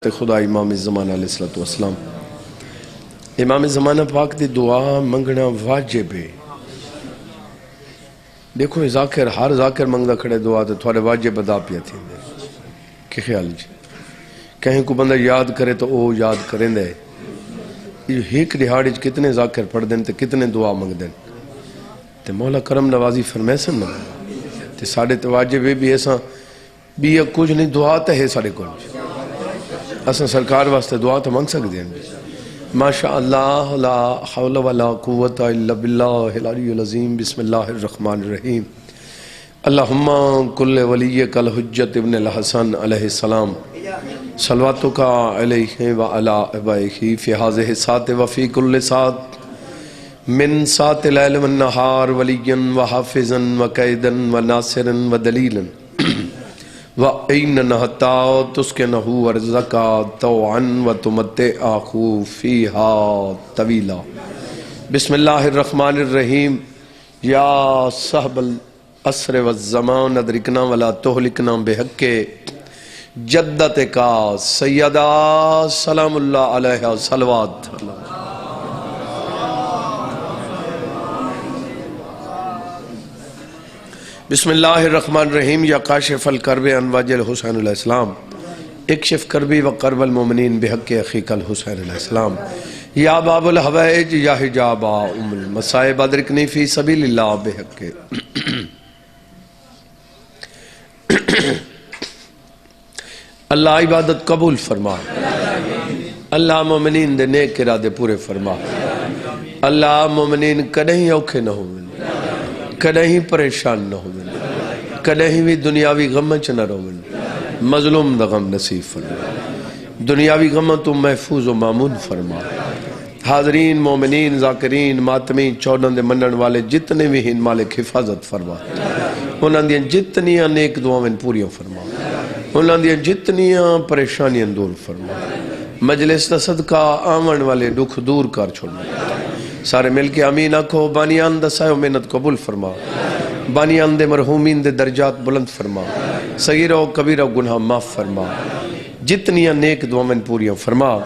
خدا امام زمانہ علیہ السلام امام زمانہ پاک دی دعا منگنا واجب ہے۔ دیکھو ذاکر ہر ذاکر منگدا کھڑے دعا تو تھوڑے واجب ادا پیا تھی کہ خیال جی کہیں کو بندہ یاد کرے تو او یاد کریں دے ایک دہاڑی کتنے ذاکر پڑھ دیں تے کتنے دعا منگ دیں تے مولا کرم نوازی فرمائے سن تے ساڑھے تے واجب بھی ایسا بھی کچھ نہیں دعا تے ہے ساڑھے کل اساں سرکار واسطے دعا تو منگ سکتے ہیں ماشاءاللہ لا حول ولا قوت الا باللہ العلی العظیم بسم اللہ الرحمن الرحیم اللہم کل ولیک الحجت ابن الحسن علیہ السلام صلواتک علیہ وعلا ابائہ فی حاضہ سات وفی کل سات من سات لیل والنہار ولیاً وحافظاً وقیداً وناصراً ودلیلاً وَإِنَّ نَحْتَا تُسْكِنَهُ وَرْزَكَا تَوْعًا وَتُمَتِّعَهُ فِيهَا طَوِيلًا بسم اللہ الرحمن الرحیم یا صاحب العصر والزمان ادرکنا ولا تہلکنا بحق جدت کا سیدہ سلام اللہ علیہ صلوات بسم اللہ الرحمن الرحیم یا کاشف الکرب عن وجہ الحسین علیہ السلام اکشف کربی و کرب المومنین بحق اخیق الحسین علیہ السلام یا باب الحوائج یا حجاب ام المصائب ادرکنی فی سبیل اللہ بحق اللہ عبادت قبول فرما اللہ مومنین دے نیک ارادے پورے فرما اللہ مومنین کدہیں اوکھے نہ ہوئے کدہیں پریشان نہ ہوئے کدہیں بھی دنیاوی غم چ نہ روئے مظلوم دا غم نصیب فرما دنیاوی غم تو محفوظ و معمون فرما حاضرین مومنین ذاکرین ماتمین چودن دے منن والے جتنے بھی ہیں مالک حفاظت فرما انہاں دیاں جتنیاں نیک دعاویں پوریاں فرما انہاں دیاں جتنیاں پریشانیاں دور فرما مجلس دا صدقہ آمن والے دکھ دور کر چھوڑنا سارے مل کے امین آکھو بانیان دا سائے و محنت قبول فرما بانیان دے مرحومین دے درجات بلند فرما صغیرہ و کبیرہ گناہ معاف فرما جتنیاں نیک دعاویں پوریاں فرما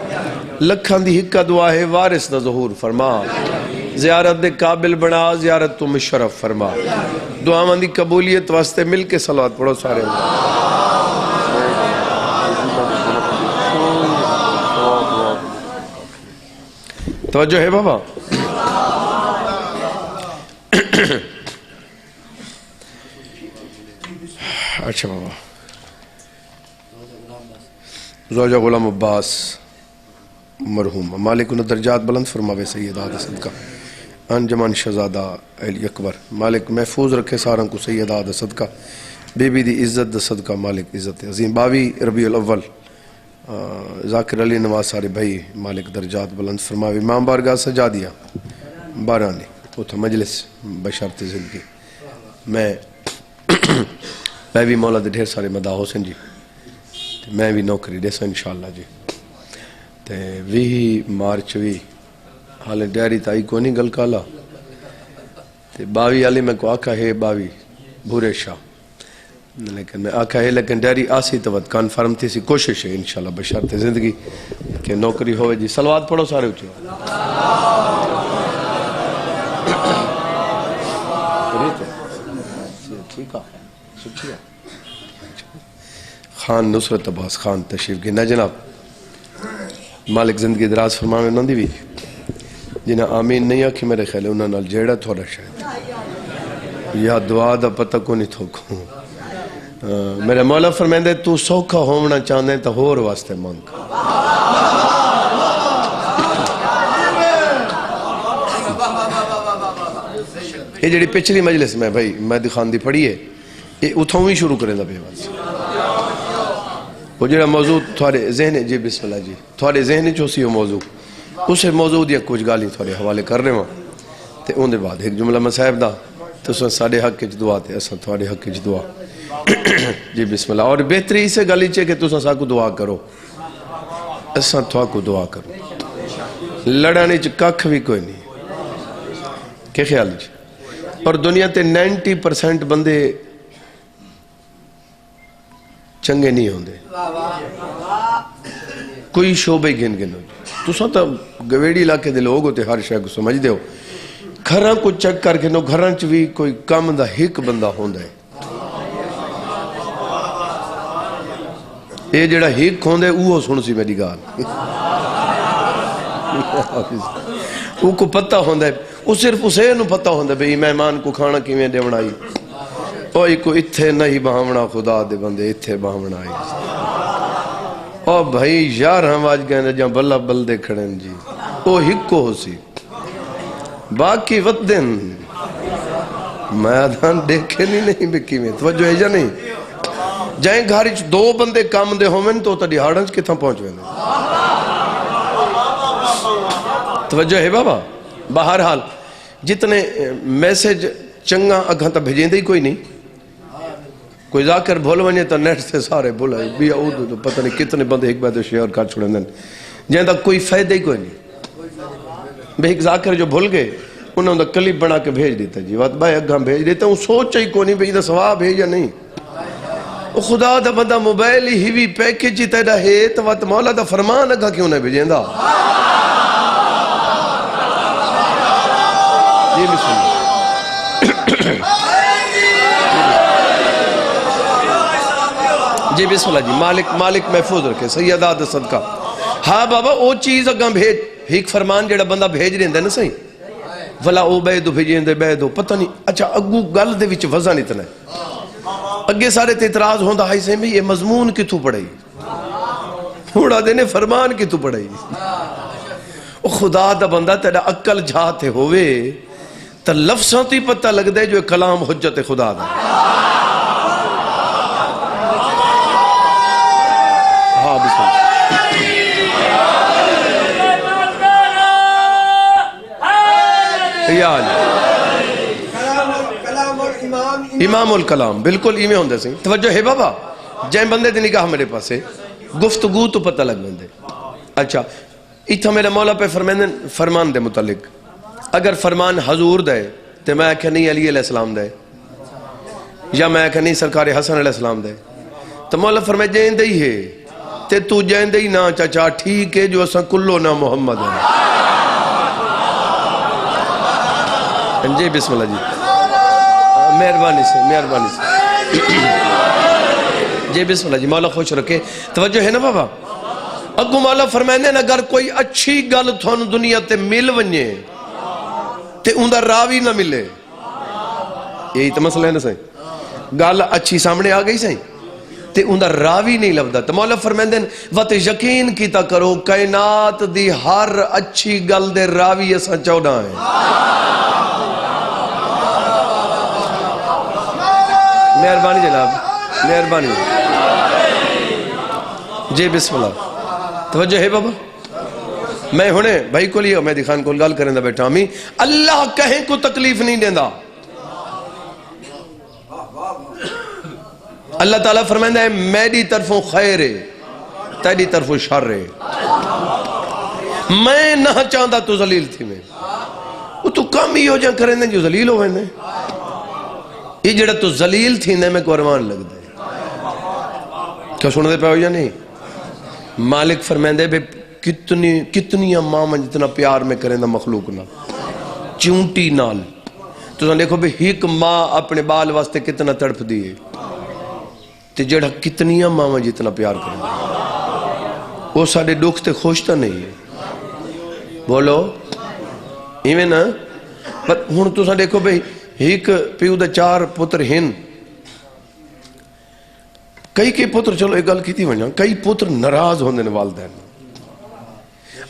لکھاں دی حقہ دعا ہے وارث دا ظہور فرما زیارت دے قابل بنا زیارت تو مشرف فرما دعاویں دی قبولیت واسطے مل کے صلوات پڑھو سارے توجہ ہے بابا اچھا بابا زوجہ غلام عباس مرحوم مالک انہوں درجات بلند فرماوے سیدہ دے صدقہ انجمن شہزادہ علی اکبر مالک محفوظ رکھے ساروں کو سیدہ دے صدقہ بی بی دی عزت دے صدقہ مالک عزت عظیم 22 ربیع الاول ذاکر علی نواز سارے بھائی مالک درجات بلند فرماوے امام بارگاہ سجا دیا بارانی اتھا مجلس بشرط زندگی میں بھی مولا دے ڈھیر سارے مداح حسن جی میں بھی نوکری دے سا انشاءاللہ جی تے وی مارچ وی حالے ڈیاری تائی کو نہیں گل کالا تے 22 علی میں کو آکھا ہے 22 بھورے شاہ لیکن میں آکھا ہے لیکن ڈیری آسی توت کانفرم تھی سی کوشش ہے انشاءاللہ بشرط زندگی کہ نوکری ہوئے جی صلوات پڑھو سارے اچھو ٹھیک ہے سچیا خان نصرت عباس خان تشریف گنا جناب مالک زندگی دراز فرمانے انہوں دی بھی جنہاں آمین نہیں آکھی میرے خیلے انہوں نے جیڑا تھوڑا شاید یا دعا دا پتہ کو نہیں تھوکوں میرے مولا فرمائیں دے تو سوکھا ہونا چاندے تو ہور واسطے مانگ یہ جڑی پچھلی مجلس میں بھائی مہدی خان دی پڑھی ہے یہ اتھوں ہی شروع کریں دا بے واس وہ جڑا موضوع تھوڑے ذہن جی بسم اللہ جی تھوڑے ذہن چوسی ہو موضوع اسے موضوع دیا کچھ گالی تھوڑے حوالے کر رہے ہوں تے ان دے بعد ایک جملہ مسائب دا تو سن ساڑھے حق کچھ دعا تے اساں تھوڑے حق کچھ دعا جی بسم اللہ اور بہتری اسے گالی چاہے کہ تو سا کو دعا کرو اساں تھوڑا کو دعا کرو لڑانے چھ ککھ بھی کوئی نہیں کہ خیال جی اور دنیا تے 90% بندے چنگے نہیں ہوندے کوئی شعبے گن گنو تساں تو گویڑی علاقے دے لوگ ہوتے ہر شے کو سمجھ دیو گھراں کو چیک کر کے نو گھراں چ بھی کوئی کم دا ایک بندہ ہوندا ہے یہ جڑا ایک ہوندا ہے وہ سن سی میری گال وہ کو پتہ ہوندا ہے وہ صرف اسے نو پتہ ہوندا ہے بھئی مہمان کو کھانا کیویں دیونا آئی اوئی کو اتھے نہیں بہاونا خدا دے بندے اتھے بہاونا آئی او بھائی یار ہم آج گئے جہاں بلہ بلدے کھڑیں جی او ہکو ہو سی باقی ودن میں آدھان دیکھے نہیں بکی میں توجہ ہے جا نہیں جائیں گھاری دو بندے کام دے ہومن تو تا دیہاڑنچ کتھاں پہنچ وینے توجہ ہے بابا بہرحال جتنے میسیج چنگا اگھاں تا بھیجیں دے کوئی نہیں کوئی ذاکر بھول ونجے تا نیٹ سے سارے بھولائے بھی اودو تو پتہ نہیں کتنے بندے ایک بات شیئر کر چھوڑیں دن جہاں تا کوئی فائدہ ہی کوئی نہیں بے ایک ذاکر جو بھول گئے انہوں نے کلپ بنا کے بھیج دیتا جی وات بھائی اگھاں بھیج دیتا ہوں سوچا ہی کو نہیں بھئی دا سواب ہے یا نہیں خدا دا بندہ موبائل ہی بھی پیکج ہی تیڑا ہے تو وات مولا دا فرمان اگھاں کیوں نہ بھیجیں دا جی بسم اللہ جی بسم اللہ جی مالک محفوظ رکھے سیدہ دا صدقہ ہاں بابا او چیز اگاں بھیج ایک فرمان جڑا بندہ بھیج رہے ہیں نا صحیح ولا او بیدو بھیجیں دے بیدو پتہ نہیں اچھا اگو گل دے وچ وزن اتنا ہے اگے سارے تے اعتراض ہوندہ ہے سے میں یہ مضمون کی تو پڑھائی تھوڑا دینے فرمان کی تو پڑھائی او خدا دا بندہ تیرا عقل جھاتے ہوئے تا لفظوں تی پتہ لگ دے جو کلام حجت خدا دا ہاں بسم اللہ امام الکلام بالکل ایمیں ہوندے سے توجہ ہے بابا جائیں بندے دی نگاہ میرے پاس ہے گفتگو تو پتہ لگ بندے اچھا اتھا میرے مولا پہ فرمان دے متعلق اگر فرمان حضور دے تو میں کہ نہیں علی علیہ السلام دے یا میں کہ نہیں سرکار حسن علیہ السلام دے تو مولا فرمائے جائیں دے ہی ہے تے تو جائیں دے ہی نا چاچا ٹھیک ہے جو اساں کلو نا محمد ہے جی بسم اللہ جی مہربانی سے جی بسم اللہ جی مولا خوش رکھے توجہ ہے نا بابا اگو مولا فرمائنے اگر کوئی اچھی گل تھون دنیا تے مل ونجے تے اندہ راوی نہ ملے یہی تو مسئلہ ہے نا صحیح گل اچھی سامنے آ گئی صحیح تے اندہ راوی نہیں لفظہ تو مولا فرمائنے وقت یقین کیتا کرو کائنات دی ہر اچھی گل دے راوی ایسا 14 ہیں مہربانی جناب مہربانی جی بسم اللہ توجہ ہے بابا میں ہونے بھائی کو لیا میں دکھان کو گال کریں دا بیٹھا ہمیں اللہ کہیں کو تکلیف نہیں دیندہ اللہ تعالیٰ فرمائندہ ہے میری طرفوں خیر ہے تیری طرفوں شر ہے میں نہ چاہتا تو ذلیل تھی میں وہ تو کم ہی ہو جائیں کریں دیں جو ذلیل ہوئے نے یہ جڑا تو ذلیل تھی نے میں کو ارمان لگ دے کیا سن دے پہ ہو یا نہیں مالک فرمائندے بے کتنی ماما جتنا پیار میں کریں دا مخلوق نال چونٹی نال تو سن دیکھو بے ایک ماں اپنے بال واسطے کتنا تڑپ دیئے تے جڑا کتنی ماما جتنا پیار کریں دا وہ ساڑے دکھ تے خوشتا نہیں ہے بولو ایمیں نا ہون تو سن دیکھو بے ایک پیو دے 4 پتر ہن کئی پتر چلو ایک گل کی تھی ونجا کئی پتر ناراض ہوندے والدین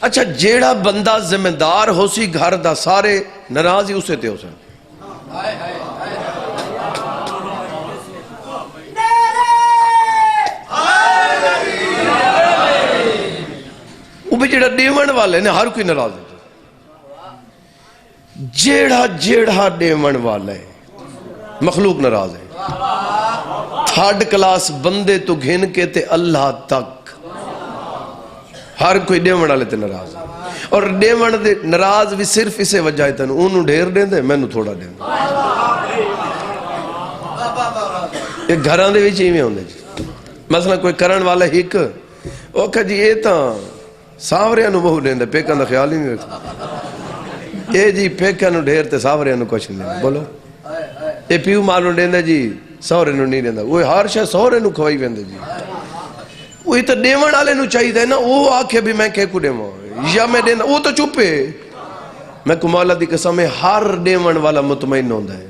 اچھا جیڑا بندہ ذمہ دار ہو سی گھر دا سارے ناراض ہی اسے تے ہو سن وہ بھی جیڑا دیون والے نے ہر کوئی ناراض ہے جیڑا دیون والا ہے مخلوق ناراض ہے 3rd کلاس بندے تو گھن کے تے اللہ تک ہر کوئی دیون والے تے ناراض ہے اور دیون دے ناراض بھی صرف اسے وجہ ہے تنو انہوں ڈھیر دیں دے میں نو تھوڑا دیں دے ایک گھران دے بھی چاہیے ہوندے جی مثلا کوئی کرن والا ہک وہ کہا جی یہ تا ساوریاں نو بہو دیندا پیکاں دا خیال ہی نہیں رکھدا اے جی پیکاں نو ڈھیر تے ساوریاں نو کچھ نہیں دیندا بولو اے پیو ماں نو دیندا جی سہرے نو نہیں دیندا وہ ہر شے سہرے نو کھوائی ویندا جی وہی تو ڈیون والے نو چاہیے نا وہ آکھے بھی میں کہ کو ڈیواں یا میں دینا وہ تو چپے میں کو مولا دی قسم ہے ہر ڈیون والا مطمئن ہوندا ہے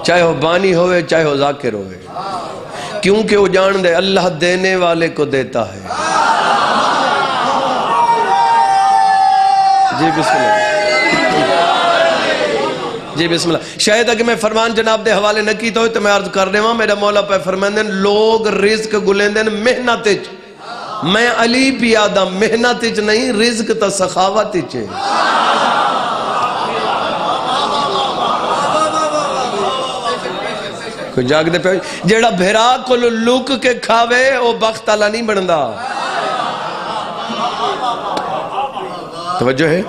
چاہے وہ بانی ہوئے چاہے وہ ذاکر ہوئے کیونکہ وہ جان دے اللہ دینے والے کو دیتا ہے جی بسم اللہ جی بسم اللہ شاید اگر میں فرمان جناب دے حوالے نہ کی تو میں عرض کر دے ہوں میرا مولا پہ فرماندے لوگ رزق گلیندے محنت اچ میں علی پیادہ محنت اچ نہیں رزق تا سخاوت اچ کوئی جاگ دے پہ جیڑا بھیرا کو لوک کے کھاوے وہ بخت اللہ نہیں بڑھندا توجہ ہے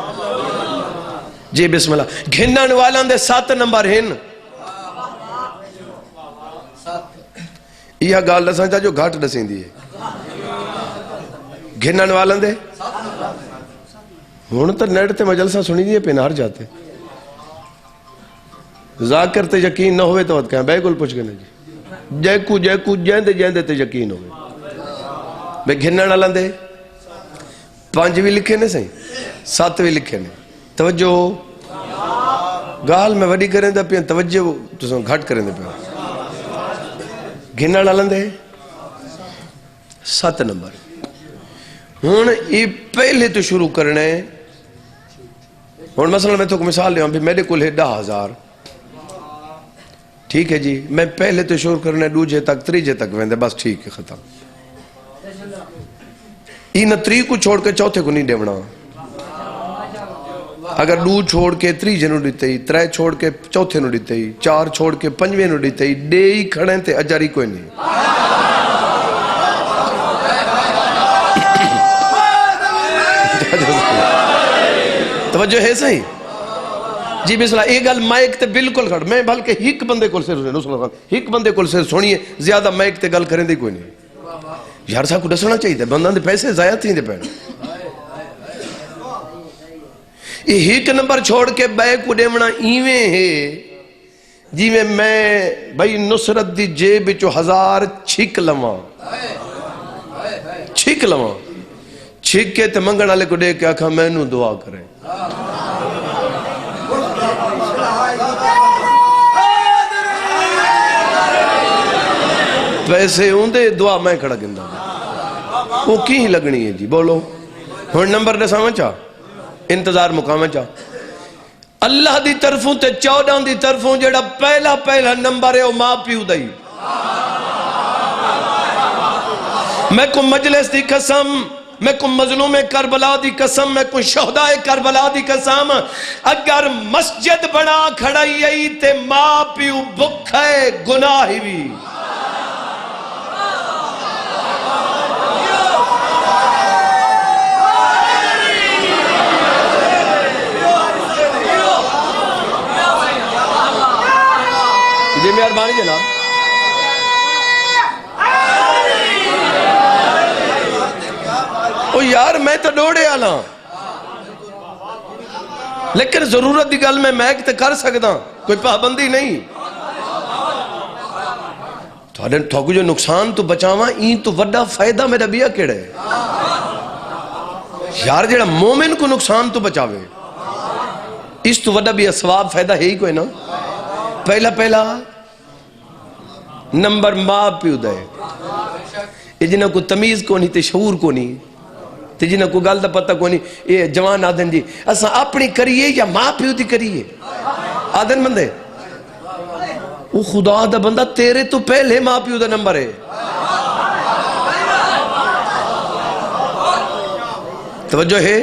جی بسم اللہ گھنن والوں دے 7 نمبر ہن یہ گال دساں چاہ جو گھٹ دسیں دیئے گھنن والوں دے ہون تو نیٹ تے مجلسہ سنی دیئے پہ نہار جاتے ذاکر تے یقین نہ ہوئے تو وقت کہیں بے گل پوچھ گئے جی جے کو جیندے تے یقین ہوئے بے گھنن والوں دے 5 بھی لکھے نے صحیح 7 بھی لکھے نے توجہ گال میں وڈی کریں دا پہ توجہ تو گھٹ کریں دا پہ گھنن والوں دے 7 نمبر ہون یہ پہلے تو شروع کرنے ہون مثلا میں تو مثال لے بھی میرے کل ہے 10,000 ٹھیک ہے جی میں پہلے تو شروع کرنے 2 تک 3 تک ویندے بس ٹھیک ہے ختم این 3 کو چھوڑ کے چوتھے کو نہیں دیونا اگر 2 چھوڑ کے 3 جنو دیتے ہی 3 چھوڑ کے چوتھے نو دیتے ہی 4 چھوڑ کے 5 نو دیتے ہی دے ہی کھڑے تے اجاری کوئی نہیں توجہ ہے صحیح جی بسم اللہ ایک گل مائک تے بالکل کھڑ میں بلکہ ایک بندے کل سے ایک بندے کل سے سنیے زیادہ مائک تے گل کریں دی کوئی نہیں یار صاحب کو دسنا چاہیے بندہ دے پیسے ضائع تھی دے پہنے یہ ایک نمبر چھوڑ کے بے کو دیمنا ایویں ہے جی میں بھائی نصرت دی جیب چو 1000 چھک لواں چھک کے تے منگن والے کو دے کے آکھا میں نو دعا کریں پیسے ہوں دے دعا میں کھڑا گندہ وہ کی ہی لگنی ہے جی بولو ہون نمبر دے سامن چاہ انتظار مقام چاہ اللہ دی طرفوں تے 14 دی طرفوں جڑا پہلا نمبر ہے وہ ماں پیو دائی میں کو مجلس دی قسم میں کو مظلوم کربلا دی قسم میں کو شہداء کربلا دی قسم اگر مسجد بنا کھڑائی آئی تے ماں پیو بکھے گناہی بھی جی مہربانی جناب او یار میں تو ڈوڑے آنا لیکن ضرورت دی گل میں میک تے کر سکتا کوئی پابندی نہیں تھوکو جو نقصان تو بچاواں این تو وڈا فائدہ میرا بیا کیڑے یار جڑا مومن کو نقصان تو بچاوے اس تو وڈا بیا ثواب فائدہ ہے ہی کوئی نا پہلا نمبر ماں پیو دے یہ جنہاں کو تمیز کو نہیں تے شعور کو نہیں تے جنہاں کو گل دا پتہ کو نہیں یہ جوان آدھن جی اسا اپنی کریے یا ماں پیو دی کریے آدھن بندے وہ خدا دا بندہ تیرے تو پہلے ماں پیو دا نمبر ہے توجہ ہے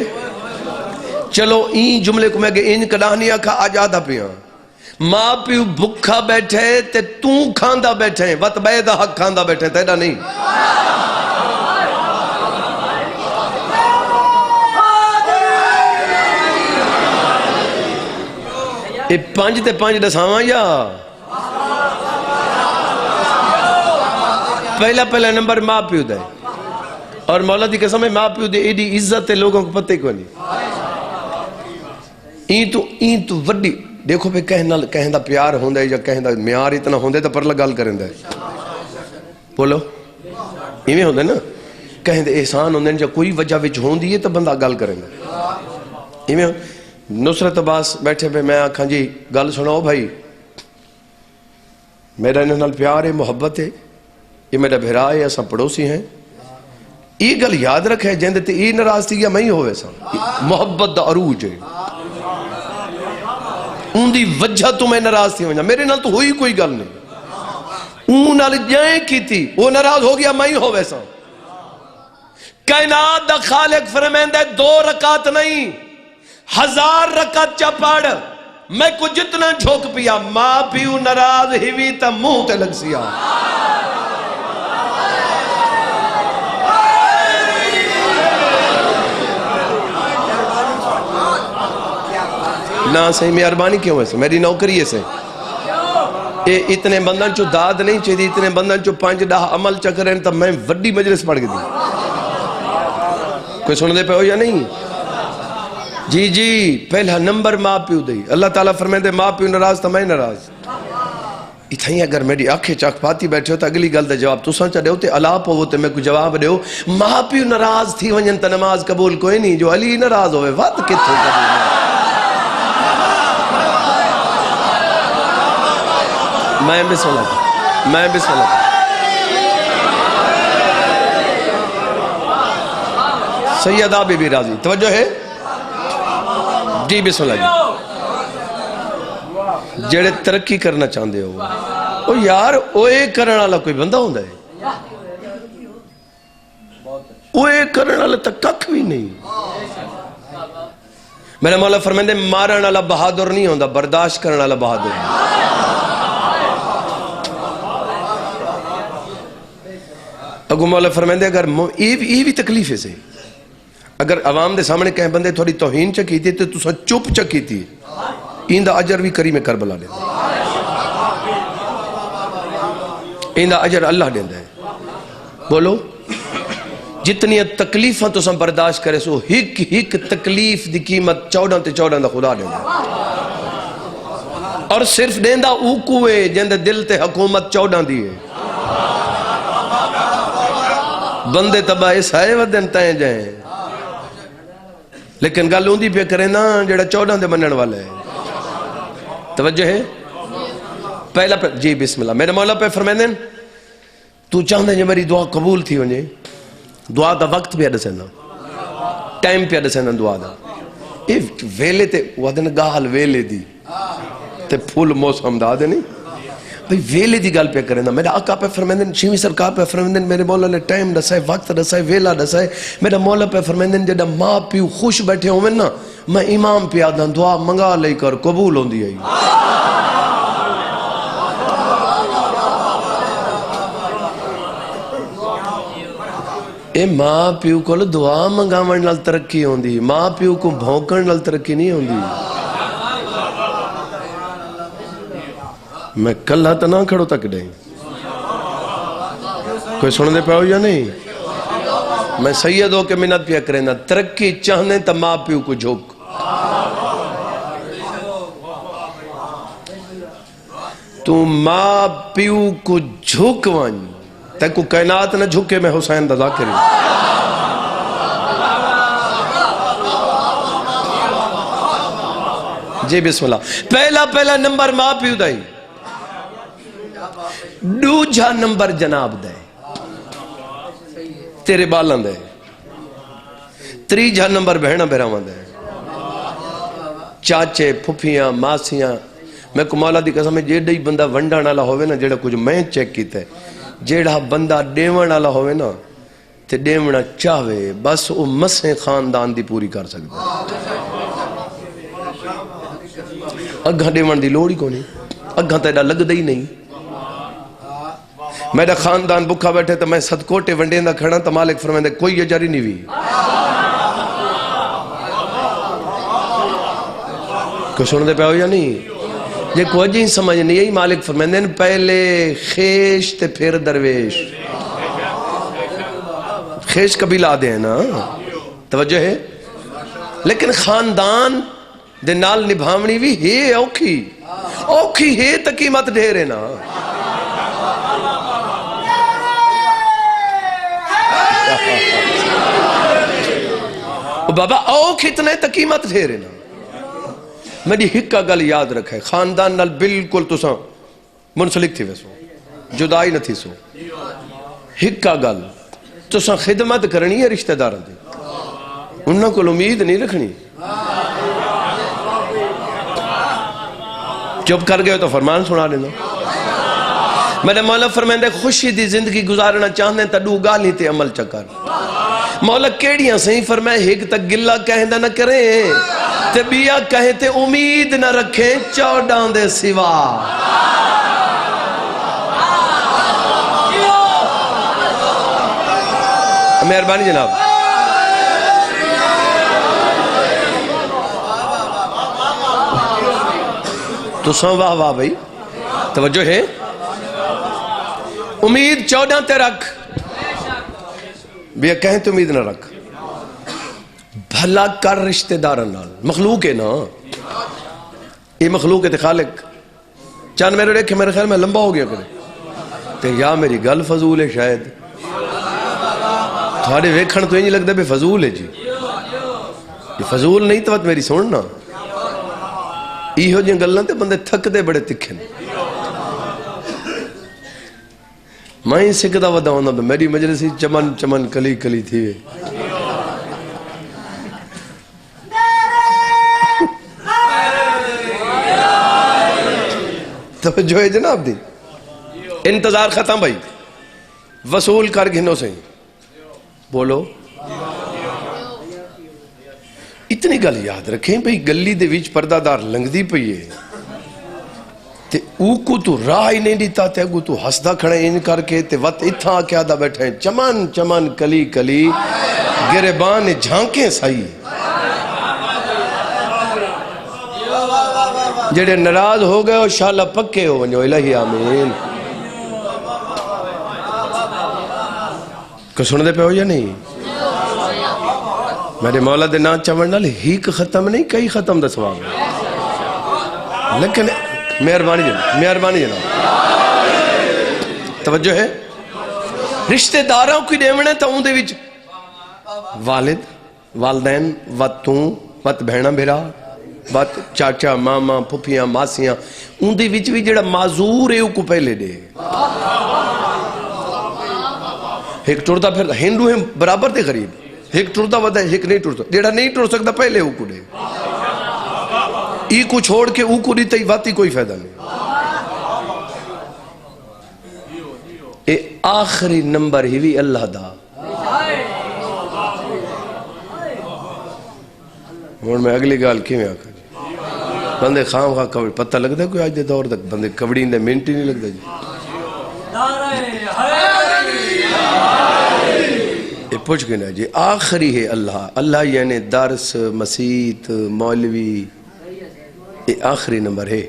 چلو این جملے کو میں کہ این کڑاہنی آکھا آج آدھا پیاں ماں پیو بھکھا بیٹھے تے توں کھاندہ بیٹھے وقت بے دا حق کھاندہ بیٹھے تیرا نہیں یہ 5 تے 5 دساواں یا پہلا نمبر ماں پیو دے، اور مولا دی قسم ہے ماں پیو دے ایڈی عزت ہے لوگوں کو پتہ کو نہیں. این تو وڈی دیکھو پہ کہیں دا پیار ہوندہ ہے یا کہیں دا میار اتنا ہوندہ ہے تو پر لگال کریں دا ہے. بولو ایویں ہوندہ ہے نا، کہیں دا احسان ہوندہ ہے یا کوئی وجہ وچ ہوندی ہے تو بندہ گال کریں دا. ایویں نصرت عباس بیٹھے پہ میں آکھاں جی گل سناؤ بھائی، میرا انہوں نال پیار ہے، محبت ہے، یہ میرا بھرا ہے، ایسا پڑوسی ہیں. یہ گل یاد رکھے جیندے تے یہ ناراض تھی یا میں ہی ہوئے سا. محبت دا عروج ہے، ان دی وجہ تو میں ناراض تھی، میرے نال تو ہوئی کوئی گل نہیں. اون نال جائیں کی تھی وہ ناراض ہو گیا میں ہی ہوئے سا. کائنات دا خالق فرمائندہ 2 رکعت نہیں 1000 رکعت چا پڑھ، میں کو جتنا جھوک پیا ماں پیو ناراض ہی تا منہ تے لگ سیا. نا صحیح مہربانی کیوں ہے سے میری نوکری ہے سے اتنے بندن چو داد نہیں چاہیے، اتنے بندن چو 5-10 عمل چکریں تب میں وڈی مجلس پڑھ گئی دی. کوئی سن دے پہ ہو یا نہیں؟ جی پہلا نمبر ماں پیو دی. اللہ تعالیٰ فرمائے دے ماں پیو ناراض تو میں ناراض. اتھائی اگر میری آنکھیں چاک پاتی بیٹھے ہو تو اگلی گل دے جواب تو سانچا دے ہوتے علاپ ہوتے میں کوئی جواب دے ہو. ماں پیو ناراض تھی ونجن تا نماز قبول کوئی نہیں، جو علی ناراض ہوئے وقت کت ہو قبول. میں بسم اللہ سیدہ بی بی راضی توجہ ہے جی. بسم اللہ جی. جڑے ترقی کرنا چاہتے ہو او یار اوے کرنے والا کوئی بندہ ہوندہ ہے؟ اوے کرنے والا تک ککھ بھی نہیں. میرا مولا فرمائندے مارن والا بہادر نہیں ہوندہ، برداشت کرنے والا بہادر ہے. اگو مولا فرمائندے اگر یہ بھی تکلیف ہے سے اگر عوام دے سامنے کہیں بندے تھوڑی توہین چکی تھی تو تسا چپ چکی تھی، این دا اجر بھی کریم کربلا دے، این دا اجر اللہ دے ہے. بولو جتنی تکلیفاں تسا برداشت کرے سو ہک تکلیف دی قیمت 14 دا خدا دے. اور صرف دیندہ اوکوے جندے دل تے حکومت 14 دی ہے. بندے تباہ سائے ودن تائیں جائیں لیکن گل ہوندی پہ کرے نا جڑا 14 دے منن والا ہے. توجہ ہے پہلا پہ جی بسم اللہ. میرے مولا پہ فرمائندے تو چاہندے جو میری دعا قبول تھی ونجے دعا دا وقت پہ دسینا، ٹائم پہ دسینا دعا دا. یہ ویلے تے ودن گاہل ویلے دی تے پھول موسم دا دے نہیں بھئی ویلے دی گل پہ کریں نا. میرا آقا پہ فرمائندن شیویں سرکار پہ فرمائندن میرے مولا نے ٹائم دسائے، وقت دسائے، ویلا دسائے. میرا مولا پہ فرمائندن جڑا ماں پیو خوش بیٹھے ہوئے نا میں امام پہ آدھا دعا منگا لے کر قبول ہوں دی آئی. اے ماں پیو کو دعا منگاون نال ترقی ہوں دی، ماں پیو کو بھونکن نال ترقی نہیں ہوں دی. میں کلہ تا نہ کھڑو تک دیں کوئی سن دے پہ ہو یا نہیں؟ میں سید ہو کے منت پیا کریں نا ترقی چاہنے تا ماں پیو کو جھوک. تو ماں پیو کو جھوک وان تے کو کائنات نہ جھوکے میں حسین دا ذاکر ہوں. جی بسم اللہ. پہلا نمبر ماں پیو دائی، دوجھا نمبر جناب دے تیرے بالان دے، تریجھا نمبر بہنہ بیراوان دے، چاچے پھپیاں ماسیاں. میں کو مولا دی قسم ہے جیڑا ہی بندہ ونڈان والا ہوئے نا جیڑا کچھ میں چیک کیتا ہے، جیڑا بندہ ڈیون والا ہوئے نا تے ڈیونا چاہوے بس وہ مسیں خاندان دی پوری کر سکتا ہے. اگھا ڈیون دی لوڑی کو نہیں، اگھا تیڑا لگ دئی نہیں. میرا خاندان بکھا بیٹھے تو میں صدقوٹے ونڈین دا کھڑا تو مالک فرمائے کوئی اجاری نہیں ہوئی. کوئی سن دے پہ ہو یا نہیں؟ یہ کوئی جی سمجھ نہیں ہے. مالک فرمائے پہلے خیش تے پھر درویش. خیش قبیلہ دے ہیں نا، توجہ ہے، لیکن خاندان دے نال نبھاونی بھی ہے اوکھی، اوکھی ہے تا قیمت ڈھیرے نا۔ بابا اوکھ اتنے تا قیمت ڈھیرے نا۔ میری ہکا گل یاد رکھے، خاندان نال بالکل تساں منسلک تھی ویسو، جدائی نہ تھی سو، ہکا گل تساں خدمت کرنی ہے رشتہ داروں دی، انہاں کو امید نہیں رکھنی۔ چپ کر گئے تو فرمان سنا دینا۔ میرے مولا فرمائندے خوشی دی زندگی گزارنا چاہنے تا دو گالی تے عمل چکر۔ مولا کیڑیاں صحیح فرمائے، ایک تک گلہ کہندہ نہ کریں تے بیا کہتے امید نہ رکھیں 14 دے سوا۔ مہربانی جناب۔ تو سن واہ واہ بھائی، توجہ ہے، امید 14 تے رکھ، بیا کہیں تو امید نہ رکھ، بھلا کر رشتہ دارن نال، مخلوق ہے نا، یہ مخلوق ہے تے خالق۔ چاند میرے دیکھے میرے خیال میں لمبا ہو گیا کرے تے یا میری گل فضول ہے شاید، تھوڑے ویکھن تو ہی نہیں لگتا بے فضول ہے جی، یہ فضول نہیں تو میری سننا، یہ ہو جن گلنا تے بندے تھک دے بڑے تکھن۔ میں ہی سکتا ودا ہونا بے میری مجلسی چمن چمن کلی کلی تھی وے، توجہ ہے جناب دی، انتظار ختم بھائی، وصول کر گھنوں سے بولو۔ اتنی گل یاد رکھیں بھئی گلی دے ویچ پردہ دار لنگ دی پئی ہے تے او کو تو راہ ہی نہیں دیتا تے اگو تو ہسدہ کھڑے ان کر کے تے وقت اتھا کیا دا بیٹھے ہیں چمن چمن کلی کلی گریبان جھانکیں سائی، جڑے ناراض ہو گئے ہو شالہ پکے ہو ونجو الہی آمین۔ کو سن دے پہ ہو یا نہیں؟ میرے مولا دے نا چمڑنا لے ہیک ختم نہیں کئی ختم دا سواب ہے، لیکن مہربانی جناب، مہربانی جناب، توجہ ہے، رشتہ داروں کی دیونے تا اون دے وچ والد والدین وات توں وات بہنا بھیرا وات چاچا ماما پھپیاں ماسیاں، اون دے وچ بھی جڑا معذور ہے او کو پہلے دے، ایک ٹرتا پھر ہندو ہیں برابر دے غریب، ایک ٹرتا ودا ہے ایک نہیں ٹرتا، جڑا نہیں ٹر سکتا پہلے او کو دے، ای کو چھوڑ کے او کو دیتا ہی واتی کوئی فائدہ نہیں۔ اے آخری نمبر ہی بھی اللہ دا، اور میں اگلی گال کی میں آکھا جی بندے خام خواہ کبڑی پتہ لگ دا کوئی آج دے دور تک بندے کبڑی اندے منٹ ہی نہیں لگ دا جی۔ یہ پوچھ گئے نا جی آخری ہے اللہ، اللہ یعنی درس مسیت مولوی، یہ آخری نمبر ہے۔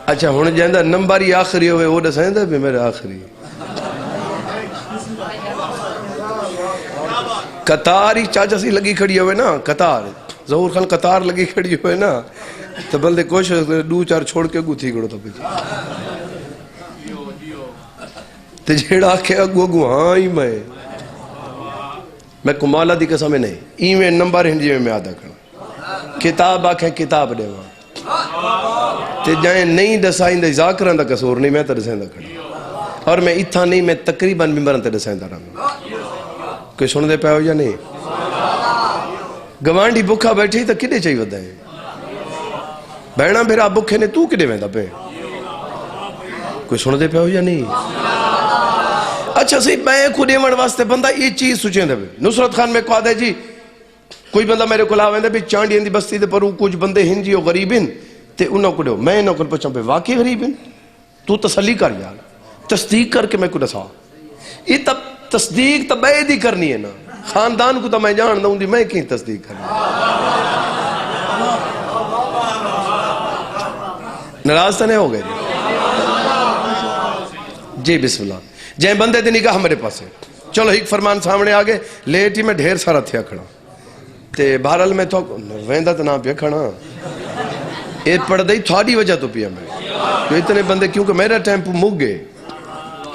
اچھا ہون جاندہ نمبر ہی آخری ہوئے وہ دسائیں دا بھی میرے آخری، قطار ہی چاچا سی لگی کھڑی ہوئے نا، قطار ظہور خان قطار لگی کھڑی ہوئے نا تو بلدے کوشش دو چار چھوڑ کے گو تھی گڑو تا پیچھے تے جیڑا آکھے اگو ہاں ہی میں کمالا دی قسم میں نہیں ایویں نمبر ہنجی میں آدھا کھڑا کتاب آکھے کتاب دے وہاں تے جائیں نہیں دسائیں دے ذاکران دا قصور نہیں میں تا دسائیں دا کھڑا اور میں اتھا نہیں میں تقریباً ممبران تے دسائیں دا رہا کوئی سن دے پہ ہو یا نہیں؟ گوانڈی بکھا بیٹھی تا کدے چاہی ودا ہے بہنا بھیرا بکھے نے تو کدے ویندہ پہ کوئی سن دے پہ ہو یا نہیں؟ اچھا صحیح میں کو دیوان واسطے بندہ یہ چیز سوچیں دے نصرت خان میں کہا دے جی کوئی بندہ میرے کو لاویں دے بھی چانڈی اندی بستی دے پرو کچھ بندے ہنجی و غریب ہیں تے انہوں کو دیو میں انہوں کو پچھوں پہ واقعی غریب ہیں تو تسلی کر یار تصدیق کر کے میں کو دسا یہ تب تصدیق تب بید ہی کرنی ہے نا خاندان کو تو میں جان دوں دی میں کہیں تصدیق کرنی ناراض تو نہیں ہو گئے جی بسم اللہ جائیں بندے دی نگاہ میرے پاس ہے چلو ایک فرمان سامنے آگے لیٹ ہی میں ڈھیر سارا تھیا کھڑا تے بہرحال میں تو ویندہ تو نہ پیا کھڑا یہ پڑھ دئی تھوڑی وجہ تو پیا میں جو اتنے بندے کیونکہ میرا ٹیمپو مک گئے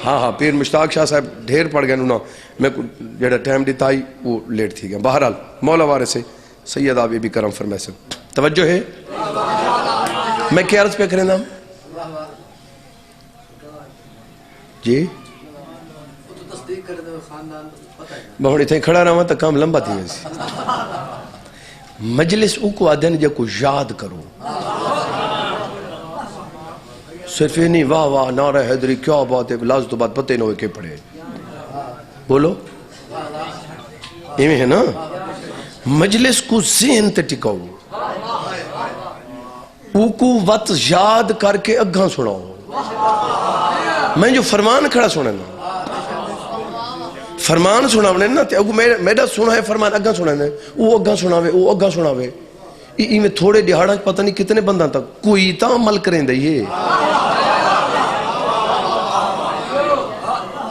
ہاں پیر مشتاق شاہ صاحب ڈھیر پڑھ گئے انہوں میں جڑا ٹائم دیتا ہی وہ لیٹ تھی گیا بہرحال مولا وارے سے سید آبی بھی کرم فرمائے سے توجہ ہے میں کیا عرض پہ کریں نام جی بہت اتنے کھڑا رہا تو کام لمبا تھی مجلس او کو آدھن جا کو یاد کرو صرف یہ نہیں واہ واہ نعرہ حیدری کیا بات ہے لاز تو بات پتہ نہ ہوئے کہ پڑھے بولو یہ ہے نا مجلس کو ذہن تے ٹکاؤ او کو وقت یاد کر کے اگھاں سناؤ میں جو فرمان کھڑا سنے نا فرمان سناونے نا تے اگو میرا سنا ہے فرمان اگھاں سناوے وہ اگھاں سناوے یہ میں تھوڑے دہاڑا پتہ نہیں کتنے بندہ تک کوئی تا عمل کریں دے یہ